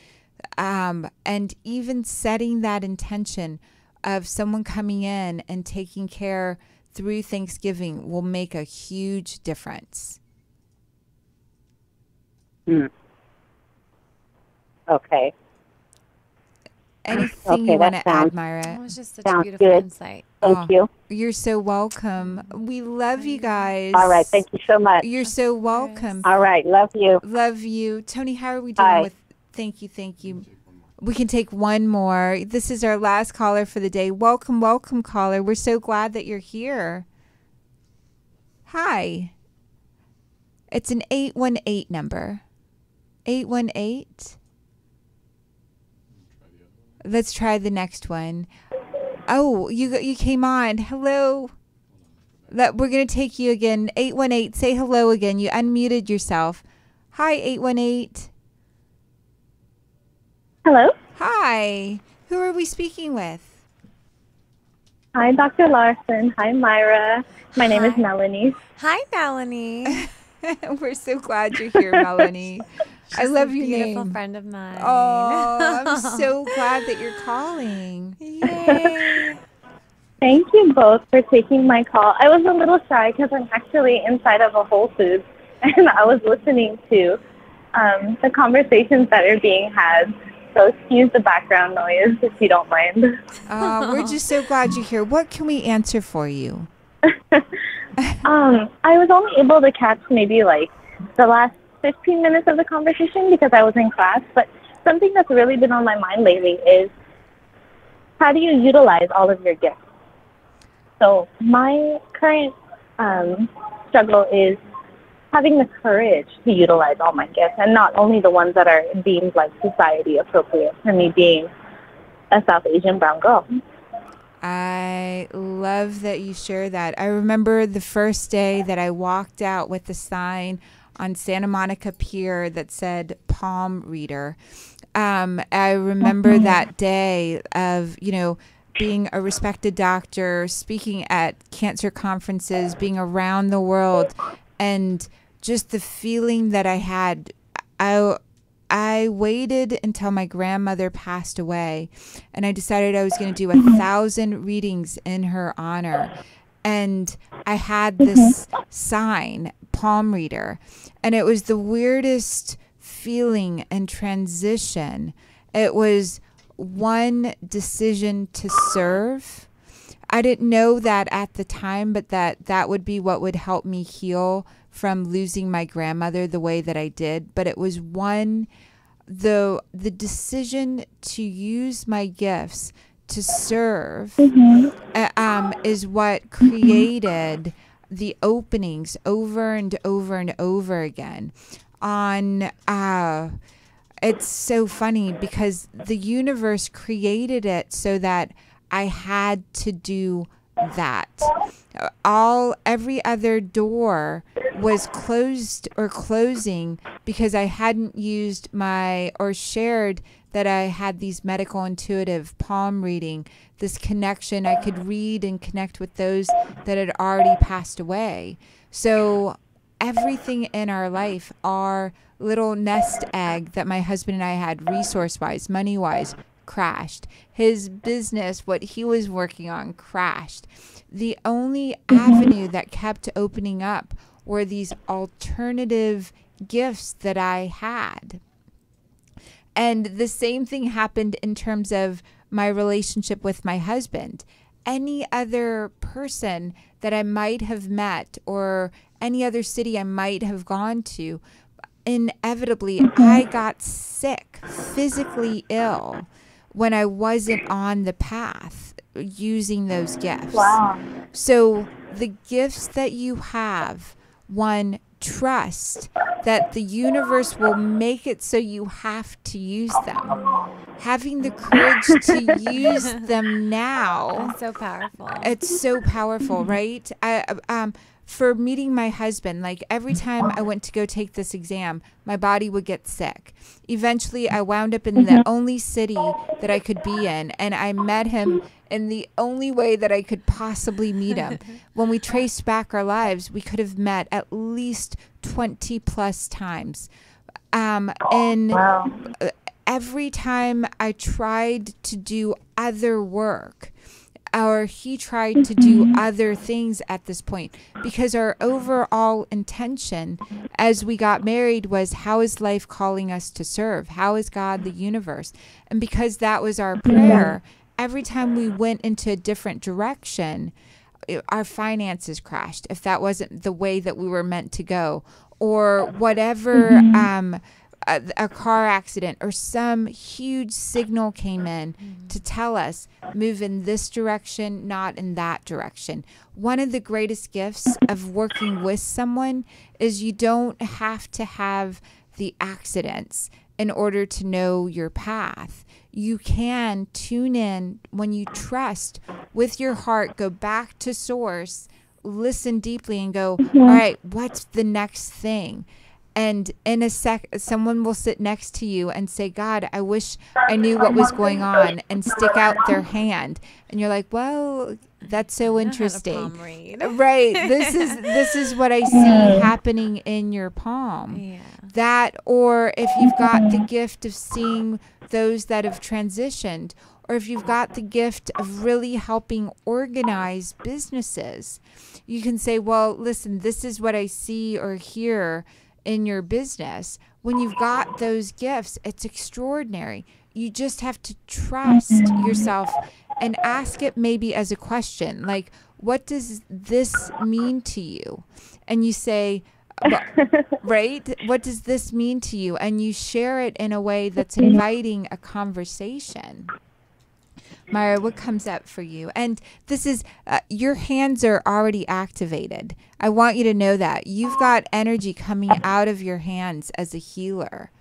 And even setting that intention of someone coming in and taking care through Thanksgiving will make a huge difference. Okay. Anything you want to add, Myra? That was just such a beautiful insight. Thank you. You're so welcome. We love you guys. All right. Thank you so much. You're so welcome. All right. Love you. Love you. Tony, how are we doing with... Thank you. We can take one more. This is our last caller for the day. Welcome, caller. We're so glad that you're here. Hi. It's an 818 number. 818. Let's try the next one. Oh, you came on. Hello. We're going to take you again. 818. Say hello again. You unmuted yourself. Hi, 818. Hello. Hi. Who are we speaking with? Hi, Dr. Larson. Hi, Myra. My name is Melanie. Hi, Melanie. We're so glad you're here, Melanie. I love your name. Beautiful friend of mine. Oh, I'm so glad that you're calling. Yay. Thank you both for taking my call. I was a little shy because I'm actually inside of a Whole Foods, and I was listening to the conversations that are being had. So excuse the background noise if you don't mind. We're just so glad you're here. What can we answer for you? I was only able to catch maybe like the last 15 minutes of the conversation because I was in class. But something that's really been on my mind lately is how do you utilize all of your gifts? So my current struggle is having the courage to utilize all my gifts, and not only the ones that are deemed like society appropriate for me being a South Asian brown girl. I love that you share that. I remember the first day that I walked out with the sign on Santa Monica Pier that said palm reader. I remember that day of, being a respected doctor, speaking at cancer conferences, being around the world, and just the feeling that I had. I waited until my grandmother passed away, and I decided I was going to do 1,000 readings in her honor. And I had this sign, palm reader, and it was the weirdest feeling and transition. It was one decision to serve. I didn't know that at the time, but that would be what would help me heal from losing my grandmother the way that I did. But it was the decision to use my gifts to serve is what created the openings over and over and over again. It's so funny because the universe created it so that I had to do that. Every other door was closed or closing because I hadn't used or shared that I had these medical intuitive palm reading, this connection. I could read and connect with those that had already passed away. So everything in our life, our little nest egg that my husband and I had, resource-wise, money-wise, crashed. His business, what he was working on, crashed. The only avenue that kept opening up were these alternative gifts that I had. And the same thing happened in terms of my relationship with my husband. Any other person that I might have met or any other city I might have gone to, inevitably I got sick, physically ill, when I wasn't on the path using those gifts. Wow. So the gifts that you have, one, trust that the universe will make it so you have to use them. Having the courage to use them now. That's so powerful. It's so powerful, right? For meeting my husband, like every time I went to go take this exam, my body would get sick. Eventually, I wound up in the only city that I could be in, and I met him in the only way that I could possibly meet him. When we traced back our lives, we could have met at least 20 plus times. Every time I tried to do other work, or he tried to do other things at this point, because our overall intention as we got married was, how is life calling us to serve? How is God the universe? And because that was our prayer, every time we went into a different direction, our finances crashed if that wasn't the way that we were meant to go, or whatever. A car accident or some huge signal came in to tell us, move in this direction, not in that direction. One of the greatest gifts of working with someone is you don't have to have the accidents in order to know your path. You can tune in when you trust with your heart, go back to source, listen deeply and go, all right, what's the next thing? And in a someone will sit next to you and say, God, I wish I knew what was going on, and stick out their hand. And you're like, well, that's so interesting. Right. This is what I see happening in your palm. Yeah. That, or if you've got the gift of seeing those that have transitioned, or if you've got the gift of really helping organize businesses, you can say, well, listen, this is what I see or hear in your business. When you've got those gifts, it's extraordinary. You just have to trust yourself and ask it maybe as a question, like, what does this mean to you? And you say, right? What does this mean to you? And you share it in a way that's inviting a conversation. Myra, what comes up for you? And this is, your hands are already activated. I want you to know that. You've got energy coming out of your hands as a healer.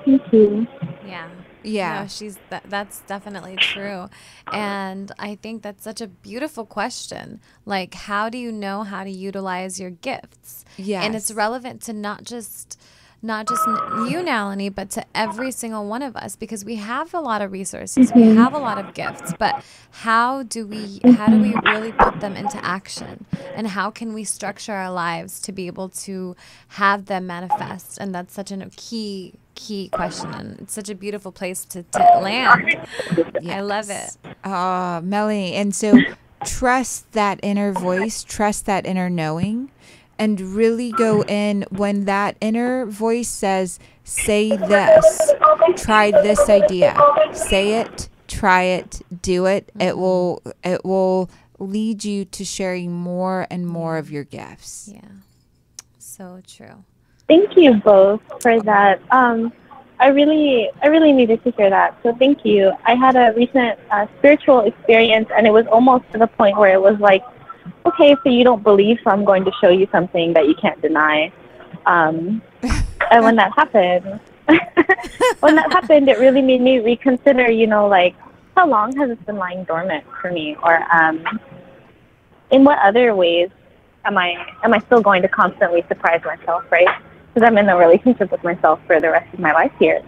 Thank you. Yeah. Yeah. No, that's definitely true. And I think that's such a beautiful question. Like, how do you know how to utilize your gifts? Yes. And it's relevant to not just you, Nalini, but to every single one of us, because we have a lot of resources, we have a lot of gifts, but how do we really put them into action? And how can we structure our lives to be able to have them manifest? And that's such a key question, and it's such a beautiful place to land. Yes. I love it. Melanie, and so trust that inner voice, trust that inner knowing, and really go in when that inner voice says, say this, try this idea, say it, try it, do it. It will lead you to sharing more and more of your gifts. Yeah, so true. Thank you both for that. I really needed to hear that. So thank you. I had a recent spiritual experience, and it was almost to the point where it was like, okay, so you don't believe, so I'm going to show you something that you can't deny. And when that happened, it really made me reconsider, like, how long has this been lying dormant for me? Or in what other ways am I still going to constantly surprise myself, right? Because I'm in a relationship with myself for the rest of my life here.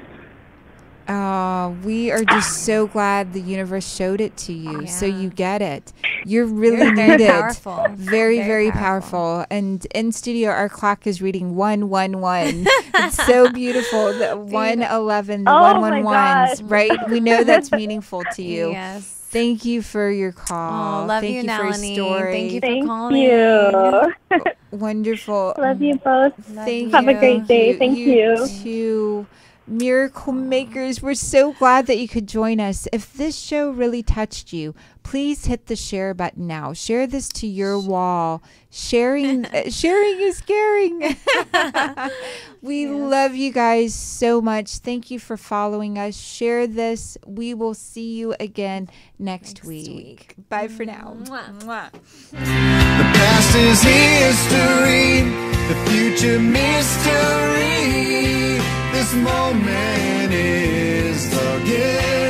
We are just so glad the universe showed it to you, so you get it. You're really needed. Powerful. Very, very powerful. And in studio, our clock is reading 111. It's so beautiful. The 111, the 111s, right? We know that's meaningful to you. Yes. Thank you for your call. Love Thank you, for Nalini. your story. Thank you for Thank calling. you. Wonderful. Love you both. Thank Have you. a great day. Thank you. Too. Miracle Makers, we're so glad that you could join us. If this show really touched you, please hit the share button now. Share this to your wall. Sharing is caring. We love you guys so much. Thank you for following us. Share this. We will see you again next week. Bye for now. Mwah. Mwah. The past is history, the future mystery. This moment is the gift.